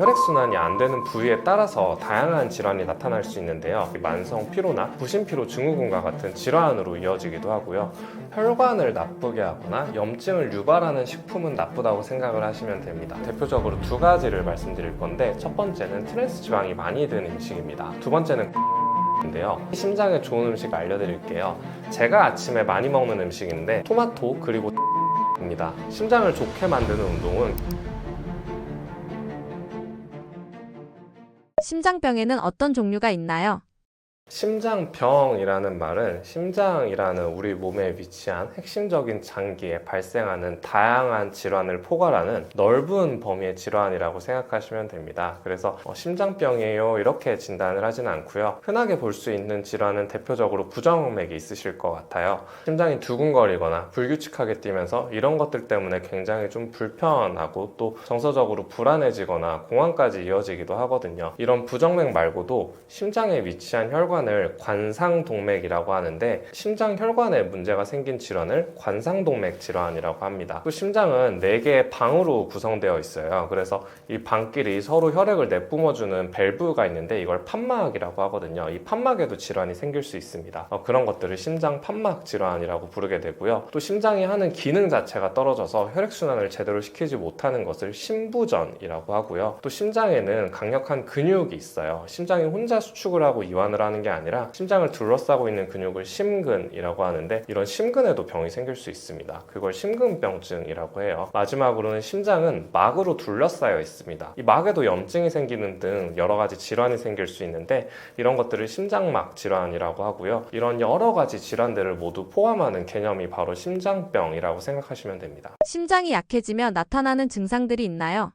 혈액순환이 안 되는 부위에 따라서 다양한 질환이 나타날 수 있는데요. 만성 피로나 부신피로 증후군과 같은 질환으로 이어지기도 하고요. 혈관을 나쁘게 하거나 염증을 유발하는 식품은 나쁘다고 생각을 하시면 됩니다. 대표적으로 두 가지를 말씀드릴 건데, 첫 번째는 트랜스 지방이 많이 든 음식입니다. 두 번째는 인데요. 심장에 좋은 음식 알려드릴게요. 제가 아침에 많이 먹는 음식인데 토마토 그리고 입니다. 심장을 좋게 만드는 운동은 심장병에는 어떤 종류가 있나요? 심장병이라는 말은 심장이라는 우리 몸에 위치한 핵심적인 장기에 발생하는 다양한 질환을 포괄하는 넓은 범위의 질환이라고 생각하시면 됩니다. 그래서 심장병이에요 이렇게 진단을 하진 않고요. 흔하게 볼 수 있는 질환은 대표적으로 부정맥이 있으실 것 같아요. 심장이 두근거리거나 불규칙하게 뛰면서 이런 것들 때문에 굉장히 좀 불편하고 또 정서적으로 불안해지거나 공황까지 이어지기도 하거든요. 이런 부정맥 말고도 심장에 위치한 혈관 을 관상동맥이라고 하는데, 심장 혈관에 문제가 생긴 질환을 관상동맥 질환이라고 합니다. 또 심장은 4개의 방으로 구성되어 있어요. 그래서 이 방끼리 서로 혈액을 내뿜어주는 밸브가 있는데 이걸 판막이라고 하거든요. 이 판막에도 질환이 생길 수 있습니다. 그런 것들을 심장 판막 질환이라고 부르게 되고요. 또 심장이 하는 기능 자체가 떨어져서 혈액순환을 제대로 시키지 못하는 것을 심부전이라고 하고요. 또 심장에는 강력한 근육이 있어요. 심장이 혼자 수축을 하고 이완을 하는 게 아니라 심장을 둘러싸고 있는 근육을 심근이라고 하는데, 이런 심근에도 병이 생길 수 있습니다. 그걸 심근병증이라고 해요. 마지막으로는 심장은 막으로 둘러싸여 있습니다. 이 막에도 염증이 생기는 등 여러 가지 질환이 생길 수 있는데, 이런 것들을 심장막 질환이라고 하고요. 이런 여러 가지 질환들을 모두 포함하는 개념이 바로 심장병이라고 생각하시면 됩니다. 심장이 약해지면 나타나는 증상들이 있나요?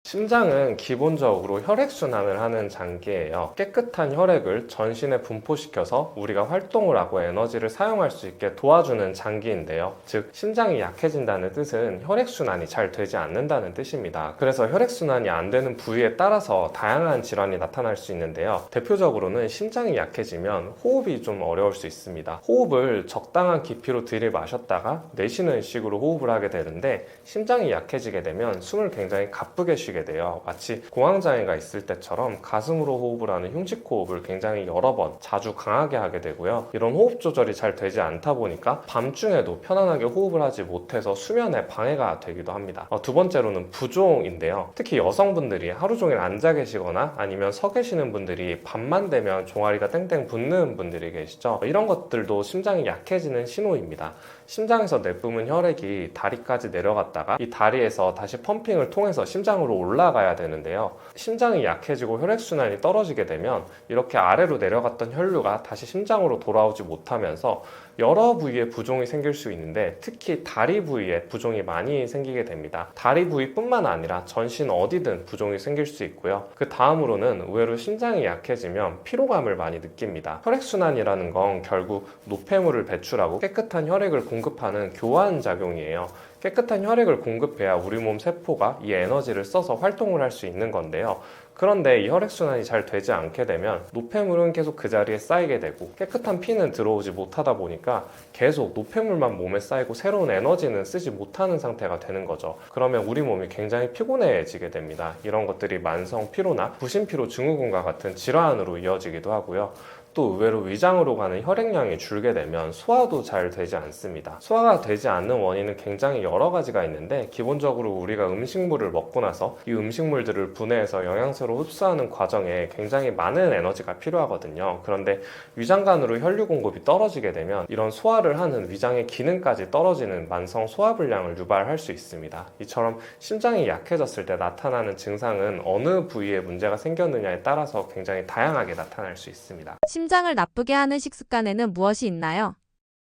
심장은 기본적으로 혈액순환을 하는 장기예요. 깨끗한 혈액을 전신에 분포시켜서 우리가 활동을 하고 에너지를 사용할 수 있게 도와주는 장기인데요. 즉, 심장이 약해진다는 뜻은 혈액순환이 잘 되지 않는다는 뜻입니다. 그래서 혈액순환이 안 되는 부위에 따라서 다양한 질환이 나타날 수 있는데요. 대표적으로는 심장이 약해지면 호흡이 좀 어려울 수 있습니다. 호흡을 적당한 깊이로 들이마셨다가 내쉬는 식으로 호흡을 하게 되는데, 심장이 약해지게 되면 숨을 굉장히 가쁘게 쉬게 돼요. 마치 공황장애가 있을 때처럼 가슴으로 호흡을 하는 흉측호흡을 굉장히 여러 번 자주 강하게 하게 되고요. 이런 호흡 조절이 잘 되지 않다 보니까 밤중에도 편안하게 호흡을 하지 못해서 수면에 방해가 되기도 합니다. 두 번째로는 부종인데요. 특히 여성분들이 하루 종일 앉아 계시거나 아니면 서 계시는 분들이 밤만 되면 종아리가 땡땡 붓는 분들이 계시죠. 이런 것들도 심장이 약해지는 신호입니다. 심장에서 내뿜은 혈액이 다리까지 내려갔다가 이 다리에서 다시 펌핑을 통해서 심장으로 올라가야 되는데요. 심장이 약해지고 혈액순환이 떨어지게 되면 이렇게 아래로 내려갔던 혈류가 다시 심장으로 돌아오지 못하면서 여러 부위에 부종이 생길 수 있는데, 특히 다리 부위에 부종이 많이 생기게 됩니다. 다리 부위뿐만 아니라 전신 어디든 부종이 생길 수 있고요. 그 다음으로는 의외로 심장이 약해지면 피로감을 많이 느낍니다. 혈액순환이라는 건 결국 노폐물을 배출하고 깨끗한 혈액을 공급하는 교환 작용이에요. 깨끗한 혈액을 공급해야 우리 몸 세포가 이 에너지를 써서 활동을 할 수 있는 건데요. 그런데 이 혈액순환이 잘 되지 않게 되면 노폐물은 계속 그 자리에 쌓이게 되고 깨끗한 피는 들어오지 못하다 보니까 계속 노폐물만 몸에 쌓이고 새로운 에너지는 쓰지 못하는 상태가 되는 거죠. 그러면 우리 몸이 굉장히 피곤해지게 됩니다. 이런 것들이 만성 피로나 부신피로 증후군과 같은 질환으로 이어지기도 하고요. 또 의외로 위장으로 가는 혈액량이 줄게 되면 소화도 잘 되지 않습니다. 소화가 되지 않는 원인은 굉장히 여러 가지가 있는데, 기본적으로 우리가 음식물을 먹고 나서 이 음식물들을 분해해서 영양소로 흡수하는 과정에 굉장히 많은 에너지가 필요하거든요. 그런데 위장간으로 혈류 공급이 떨어지게 되면 이런 소화를 하는 위장의 기능까지 떨어지는 만성 소화불량을 유발할 수 있습니다. 이처럼 심장이 약해졌을 때 나타나는 증상은 어느 부위에 문제가 생겼느냐에 따라서 굉장히 다양하게 나타날 수 있습니다. 심장을 나쁘게 하는 식습관에는 무엇이 있나요?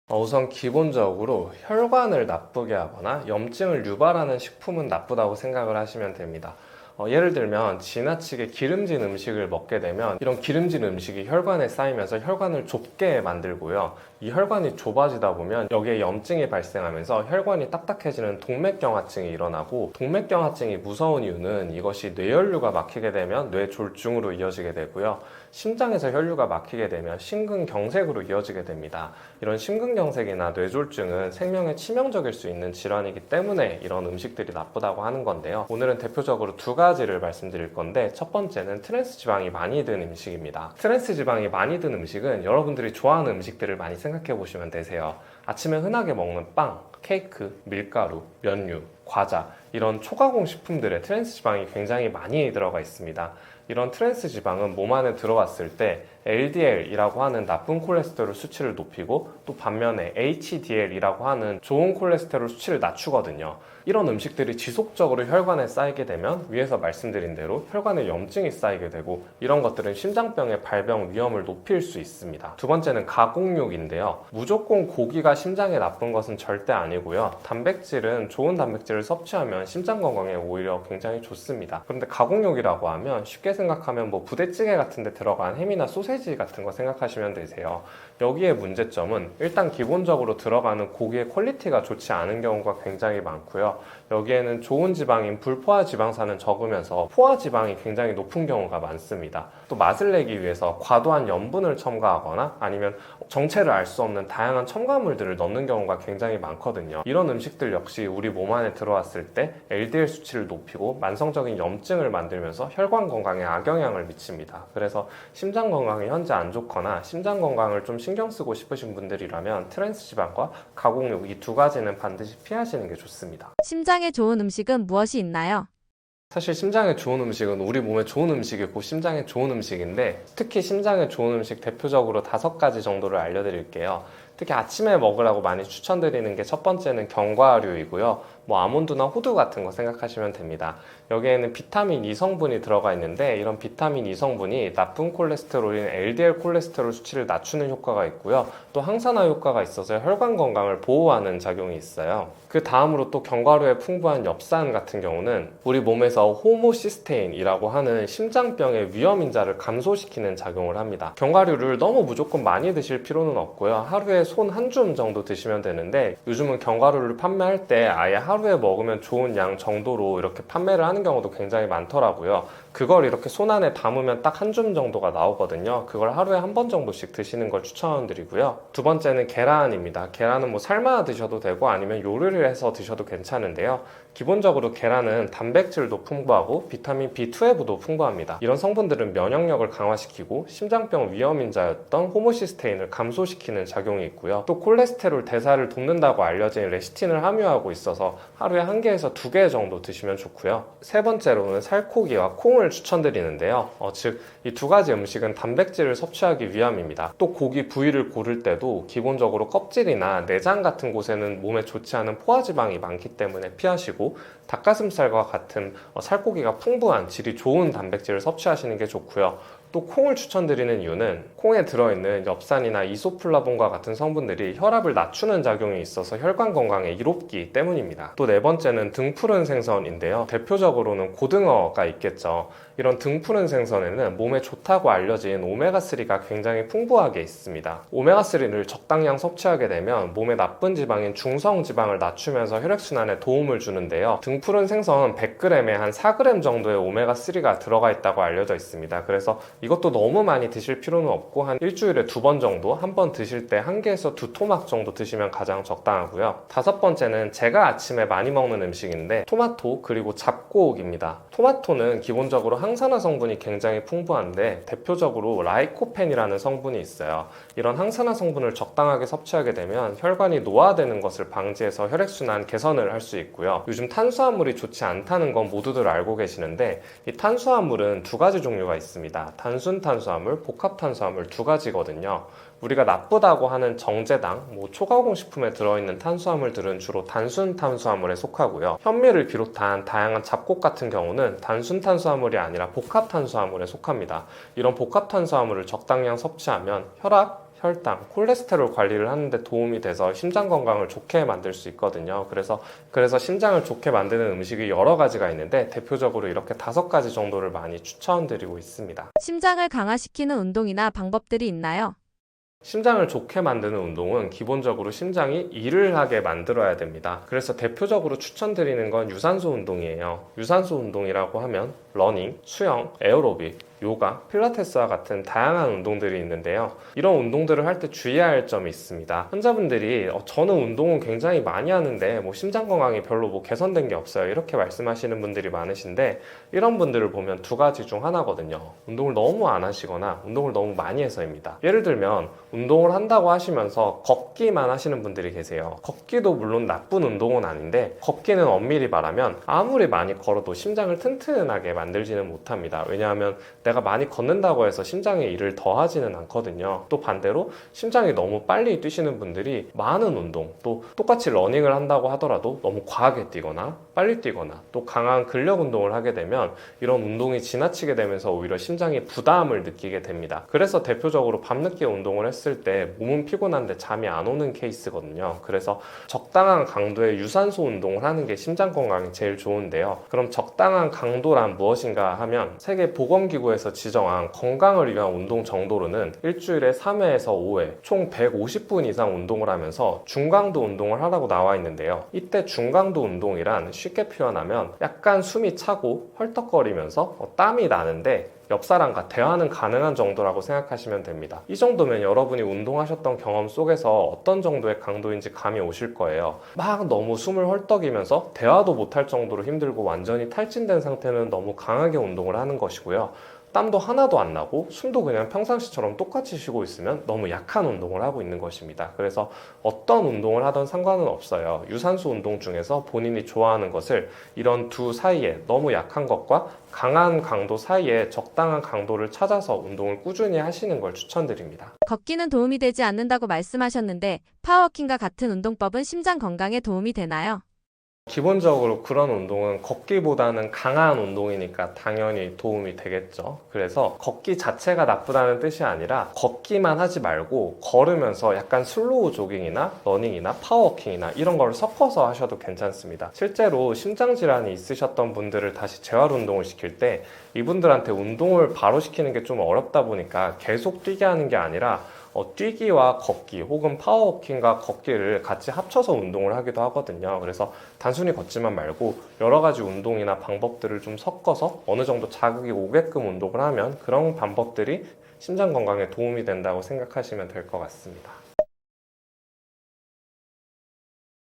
우선 기본적으로 혈관을 나쁘게 하거나 염증을 유발하는 식품은 나쁘다고 생각을 하시면 됩니다. 예를 들면 지나치게 기름진 음식을 먹게 되면 이런 기름진 음식이 혈관에 쌓이면서 혈관을 좁게 만들고요. 이 혈관이 좁아지다 보면 여기에 염증이 발생하면서 혈관이 딱딱해지는 동맥경화증이 일어나고, 동맥경화증이 무서운 이유는 이것이 뇌혈류가 막히게 되면 뇌졸중으로 이어지게 되고요. 심장에서 혈류가 막히게 되면 심근경색으로 이어지게 됩니다. 이런 심근경색이나 뇌졸중은 생명에 치명적일 수 있는 질환이기 때문에 이런 음식들이 나쁘다고 하는 건데요. 오늘은 대표적으로 두 가지를 말씀드릴 건데, 첫 번째는 트랜스 지방이 많이 든 음식입니다. 트랜스 지방이 많이 든 음식은 여러분들이 좋아하는 음식들을 많이 생각해 보시면 되세요. 아침에 흔하게 먹는 빵, 케이크, 밀가루, 면류, 과자, 이런 초가공 식품들에 트랜스 지방이 굉장히 많이 들어가 있습니다. 이런 트랜스 지방은 몸 안에 들어왔을 때 LDL이라고 하는 나쁜 콜레스테롤 수치를 높이고, 또 반면에 HDL이라고 하는 좋은 콜레스테롤 수치를 낮추거든요. 이런 음식들이 지속적으로 혈관에 쌓이게 되면 위에서 말씀드린 대로 혈관에 염증이 쌓이게 되고, 이런 것들은 심장병의 발병 위험을 높일 수 있습니다. 두 번째는 가공육인데요. 무조건 고기가 심장에 나쁜 것은 절대 아니고요. 단백질은 좋은 단백질을 섭취하면 심장 건강에 오히려 굉장히 좋습니다. 그런데 가공육이라고 하면 쉽게 생각하면 뭐 부대찌개 같은 데 들어간 햄이나 소세지 같은 거 생각하시면 되세요. 여기에 문제점은 일단 기본적으로 들어가는 고기의 퀄리티가 좋지 않은 경우가 굉장히 많고요. 여기에는 좋은 지방인 불포화 지방산은 적으면서 포화 지방이 굉장히 높은 경우가 많습니다. 또 맛을 내기 위해서 과도한 염분을 첨가하거나 아니면 정체를 알 수 없는 다양한 첨가물들을 넣는 경우가 굉장히 많거든요. 이런 음식들 역시 우리 몸 안에 들어왔을 때 LDL 수치를 높이고 만성적인 염증을 만들면서 혈관 건강에 악영향을 미칩니다. 그래서 심장 건강이 현재 안 좋거나 심장 건강을 좀 신경 쓰고 싶으신 분들이라면 트랜스 지방과 가공육, 이 두 가지는 반드시 피하시는 게 좋습니다. 심장에 좋은 음식은 무엇이 있나요? 사실 심장에 좋은 음식은 우리 몸에 좋은 음식이고 심장에 좋은 음식인데, 특히 심장에 좋은 음식 대표적으로 5가지 정도를 알려드릴게요. 특히 아침에 먹으라고 많이 추천드리는 게 첫 번째는 견과류이고요. 뭐 아몬드나 호두 같은 거 생각하시면 됩니다. 여기에는 비타민 E 성분이 들어가 있는데, 이런 비타민 E 성분이 나쁜 콜레스테롤인 LDL 콜레스테롤 수치를 낮추는 효과가 있고요. 또 항산화 효과가 있어서 혈관 건강을 보호하는 작용이 있어요. 그 다음으로 또 견과류에 풍부한 엽산 같은 경우는 우리 몸에서 호모시스테인이라고 하는 심장병의 위험인자를 감소시키는 작용을 합니다. 견과류를 너무 무조건 많이 드실 필요는 없고요. 하루에 손 한 줌 정도 드시면 되는데, 요즘은 견과류를 판매할 때 아예 하루에 먹으면 좋은 양 정도로 이렇게 판매를 하는 경우도 굉장히 많더라고요. 그걸 이렇게 손 안에 담으면 딱 한 줌 정도가 나오거든요. 그걸 하루에 한 번 정도씩 드시는 걸 추천드리고요. 두 번째는 계란입니다. 계란은 뭐 삶아 드셔도 되고 아니면 요리를 해서 드셔도 괜찮은데요. 기본적으로 계란은 단백질도 풍부하고 비타민 B12도 풍부합니다. 이런 성분들은 면역력을 강화시키고 심장병 위험인자였던 호모시스테인을 감소시키는 작용이 있고요. 또 콜레스테롤 대사를 돕는다고 알려진 레시틴을 함유하고 있어서 하루에 1개에서 2개 정도 드시면 좋고요. 세 번째로는 살코기와 콩을 추천드리는데요. 즉 이 두 가지 음식은 단백질을 섭취하기 위함입니다. 또 고기 부위를 고를 때도 기본적으로 껍질이나 내장 같은 곳에는 몸에 좋지 않은 포화지방이 많기 때문에 피하시고, 닭가슴살과 같은 살코기가 풍부한 질이 좋은 단백질을 섭취하시는 게 좋고요. 또 콩을 추천드리는 이유는 콩에 들어있는 엽산이나 이소플라본과 같은 성분들이 혈압을 낮추는 작용이 있어서 혈관 건강에 이롭기 때문입니다. 또 네 번째는 등푸른 생선인데요. 대표적으로는 고등어가 있겠죠. 이런 등푸른 생선에는 몸에 좋다고 알려진 오메가3가 굉장히 풍부하게 있습니다. 오메가3를 적당량 섭취하게 되면 몸에 나쁜 지방인 중성 지방을 낮추면서 혈액순환에 도움을 주는데요. 등푸른 생선 100g에 한 4g 정도의 오메가3가 들어가 있다고 알려져 있습니다. 그래서 이것도 너무 많이 드실 필요는 없고 한 일주일에 2번 정도, 한 번 드실 때 1개에서 2토막 정도 드시면 가장 적당하고요. 다섯 번째는 제가 아침에 많이 먹는 음식인데 토마토 그리고 잡곡입니다. 토마토는 기본적으로 항산화 성분이 굉장히 풍부한데 대표적으로 라이코펜이라는 성분이 있어요. 이런 항산화 성분을 적당하게 섭취하게 되면 혈관이 노화되는 것을 방지해서 혈액순환 개선을 할 수 있고요. 요즘 탄수화물이 좋지 않다는 건 모두들 알고 계시는데, 이 탄수화물은 2가지 종류가 있습니다. 단순 탄수화물, 복합 탄수화물 2가지거든요. 우리가 나쁘다고 하는 정제당, 초가공 식품에 들어있는 탄수화물들은 주로 단순 탄수화물에 속하고요. 현미를 비롯한 다양한 잡곡 같은 경우는 단순 탄수화물이 아니라 복합 탄수화물에 속합니다. 이런 복합 탄수화물을 적당량 섭취하면 혈압, 혈당, 콜레스테롤 관리를 하는데 도움이 돼서 심장 건강을 좋게 만들 수 있거든요. 그래서 심장을 좋게 만드는 음식이 여러 가지가 있는데 대표적으로 이렇게 5가지 정도를 많이 추천드리고 있습니다. 심장을 강화시키는 운동이나 방법들이 있나요? 심장을 좋게 만드는 운동은 기본적으로 심장이 일을 하게 만들어야 됩니다. 그래서 대표적으로 추천드리는 건 유산소 운동이에요. 유산소 운동이라고 하면 러닝, 수영, 에어로빅, 요가, 필라테스와 같은 다양한 운동들이 있는데요. 이런 운동들을 할 때 주의해야 할 점이 있습니다. 환자분들이 저는 운동은 굉장히 많이 하는데 심장 건강이 별로 개선된 게 없어요, 이렇게 말씀하시는 분들이 많으신데, 이런 분들을 보면 두 가지 중 하나거든요. 운동을 너무 안 하시거나 운동을 너무 많이 해서입니다. 예를 들면 운동을 한다고 하시면서 걷기만 하시는 분들이 계세요. 걷기도 물론 나쁜 운동은 아닌데, 걷기는 엄밀히 말하면 아무리 많이 걸어도 심장을 튼튼하게 만들지는 못합니다. 왜냐하면 내가 많이 걷는다고 해서 심장의 일을 더 하지는 않거든요. 또 반대로 심장이 너무 빨리 뛰시는 분들이 많은 운동, 또 똑같이 러닝을 한다고 하더라도 너무 과하게 뛰거나 빨리 뛰거나 또 강한 근력 운동을 하게 되면 이런 운동이 지나치게 되면서 오히려 심장이 부담을 느끼게 됩니다. 그래서 대표적으로 밤늦게 운동을 했을 때 몸은 피곤한데 잠이 안 오는 케이스거든요. 그래서 적당한 강도의 유산소 운동을 하는 게 심장 건강에 제일 좋은데요. 그럼 적당한 강도란 무엇인가 하면 세계보건기구에서 지정한 건강을 위한 운동 정도로는 일주일에 3회에서 5회 총 150분 이상 운동을 하면서 중강도 운동을 하라고 나와 있는데요. 이때 중강도 운동이란 쉽게 표현하면 약간 숨이 차고 헐떡거리면서 땀이 나는데 옆 사람과 대화는 가능한 정도라고 생각하시면 됩니다. 이 정도면 여러분이 운동하셨던 경험 속에서 어떤 정도의 강도인지 감이 오실 거예요. 막 너무 숨을 헐떡이면서 대화도 못할 정도로 힘들고 완전히 탈진된 상태는 너무 강하게 운동을 하는 것이고요. 땀도 하나도 안 나고 숨도 그냥 평상시처럼 똑같이 쉬고 있으면 너무 약한 운동을 하고 있는 것입니다. 그래서 어떤 운동을 하든 상관은 없어요. 유산소 운동 중에서 본인이 좋아하는 것을 이런 두 사이에, 너무 약한 것과 강한 강도 사이에 적당한 강도를 찾아서 운동을 꾸준히 하시는 걸 추천드립니다. 걷기는 도움이 되지 않는다고 말씀하셨는데 파워워킹과 같은 운동법은 심장 건강에 도움이 되나요? 기본적으로 그런 운동은 걷기보다는 강한 운동이니까 당연히 도움이 되겠죠. 그래서 걷기 자체가 나쁘다는 뜻이 아니라 걷기만 하지 말고 걸으면서 약간 슬로우 조깅이나 러닝이나 파워워킹이나 이런 걸 섞어서 하셔도 괜찮습니다. 실제로 심장질환이 있으셨던 분들을 다시 재활 운동을 시킬 때 이분들한테 운동을 바로 시키는 게 좀 어렵다 보니까 계속 뛰게 하는 게 아니라 뛰기와 걷기 혹은 파워워킹과 걷기를 같이 합쳐서 운동을 하기도 하거든요. 그래서 단순히 걷지만 말고 여러 가지 운동이나 방법들을 좀 섞어서 어느 정도 자극이 오게끔 운동을 하면 그런 방법들이 심장 건강에 도움이 된다고 생각하시면 될 것 같습니다.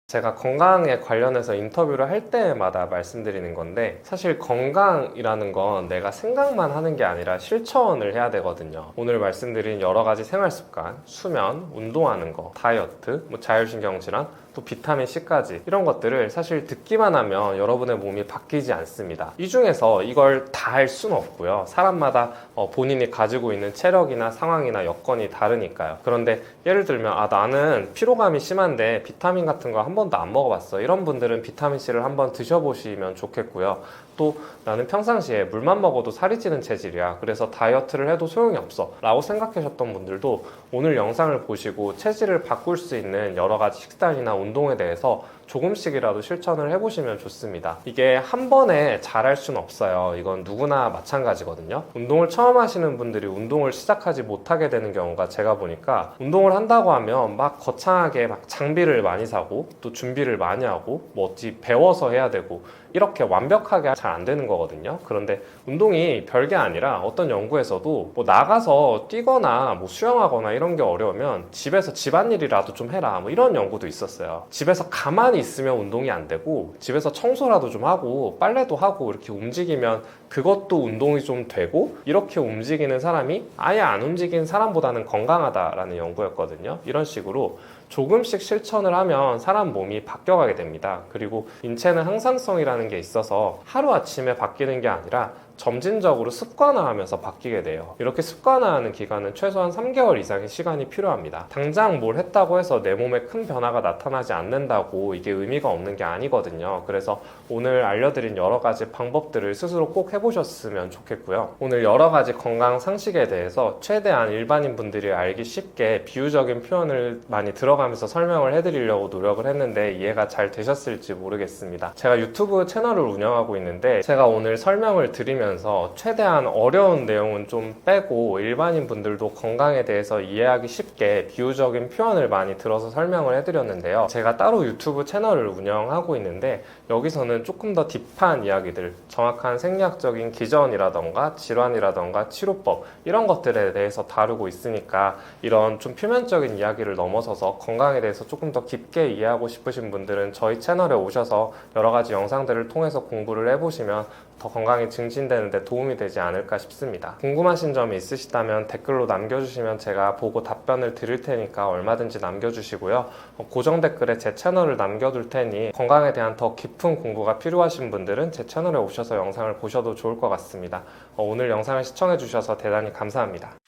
제가 건강에 관련해서 인터뷰를 할 때마다 말씀드리는 건데, 사실 건강이라는 건 내가 생각만 하는 게 아니라 실천을 해야 되거든요. 오늘 말씀드린 여러 가지 생활 습관, 수면, 운동하는 거, 다이어트, 자율신경 질환, 또 비타민 C까지 이런 것들을 사실 듣기만 하면 여러분의 몸이 바뀌지 않습니다. 이 중에서 이걸 다 할 수는 없고요. 사람마다 본인이 가지고 있는 체력이나 상황이나 여건이 다르니까요. 그런데 예를 들면 나는 피로감이 심한데 비타민 같은 거 한 번도 안 먹어봤어, 이런 분들은 비타민 C를 한번 드셔보시면 좋겠고요. 또 나는 평상시에 물만 먹어도 살이 찌는 체질이야, 그래서 다이어트를 해도 소용이 없어 라고 생각하셨던 분들도 오늘 영상을 보시고 체질을 바꿀 수 있는 여러 가지 식단이나 운동에 대해서 조금씩이라도 실천을 해보시면 좋습니다. 이게 한 번에 잘할 수는 없어요. 이건 누구나 마찬가지거든요. 운동을 처음 하시는 분들이 운동을 시작하지 못하게 되는 경우가 제가 보니까, 운동을 한다고 하면 막 거창하게 막 장비를 많이 사고 또 준비를 많이 하고 어찌 배워서 해야 되고 이렇게 완벽하게 잘 안 되는 거거든요. 그런데 운동이 별게 아니라 어떤 연구에서도 나가서 뛰거나 수영하거나 이런 게 어려우면 집에서 집안일이라도 좀 해라, 이런 연구도 있었어요. 집에서 가만히 있으면 운동이 안 되고 집에서 청소라도 좀 하고 빨래도 하고 이렇게 움직이면 그것도 운동이 좀 되고, 이렇게 움직이는 사람이 아예 안 움직이는 사람보다는 건강하다라는 연구였거든요. 이런 식으로 조금씩 실천을 하면 사람 몸이 바뀌어가게 됩니다. 그리고 인체는 항상성이라는 게 있어서 하루아침에 바뀌는 게 아니라 점진적으로 습관화하면서 바뀌게 돼요. 이렇게 습관화하는 기간은 최소한 3개월 이상의 시간이 필요합니다. 당장 뭘 했다고 해서 내 몸에 큰 변화가 나타나지 않는다고 이게 의미가 없는 게 아니거든요. 그래서 오늘 알려드린 여러 가지 방법들을 스스로 꼭 해보셨으면 좋겠고요. 오늘 여러 가지 건강 상식에 대해서 최대한 일반인 분들이 알기 쉽게 비유적인 표현을 많이 들어가면서 설명을 해드리려고 노력을 했는데 이해가 잘 되셨을지 모르겠습니다. 제가 유튜브 채널을 운영하고 있는데 제가 오늘 설명을 드리면서 하면서 최대한 어려운 내용은 좀 빼고 일반인 분들도 건강에 대해서 이해하기 쉽게 비유적인 표현을 많이 들어서 설명을 해드렸는데요. 제가 따로 유튜브 채널을 운영하고 있는데 여기서는 조금 더 딥한 이야기들, 정확한 생리학적인 기전이라던가 질환이라던가 치료법 이런 것들에 대해서 다루고 있으니까 이런 좀 표면적인 이야기를 넘어서서 건강에 대해서 조금 더 깊게 이해하고 싶으신 분들은 저희 채널에 오셔서 여러 가지 영상들을 통해서 공부를 해보시면 더 건강이 증진되는 데 도움이 되지 않을까 싶습니다. 궁금하신 점이 있으시다면 댓글로 남겨주시면 제가 보고 답변을 드릴 테니까 얼마든지 남겨주시고요. 고정 댓글에 제 채널을 남겨둘 테니 건강에 대한 더 깊은 공부가 필요하신 분들은 제 채널에 오셔서 영상을 보셔도 좋을 것 같습니다. 오늘 영상을 시청해주셔서 대단히 감사합니다.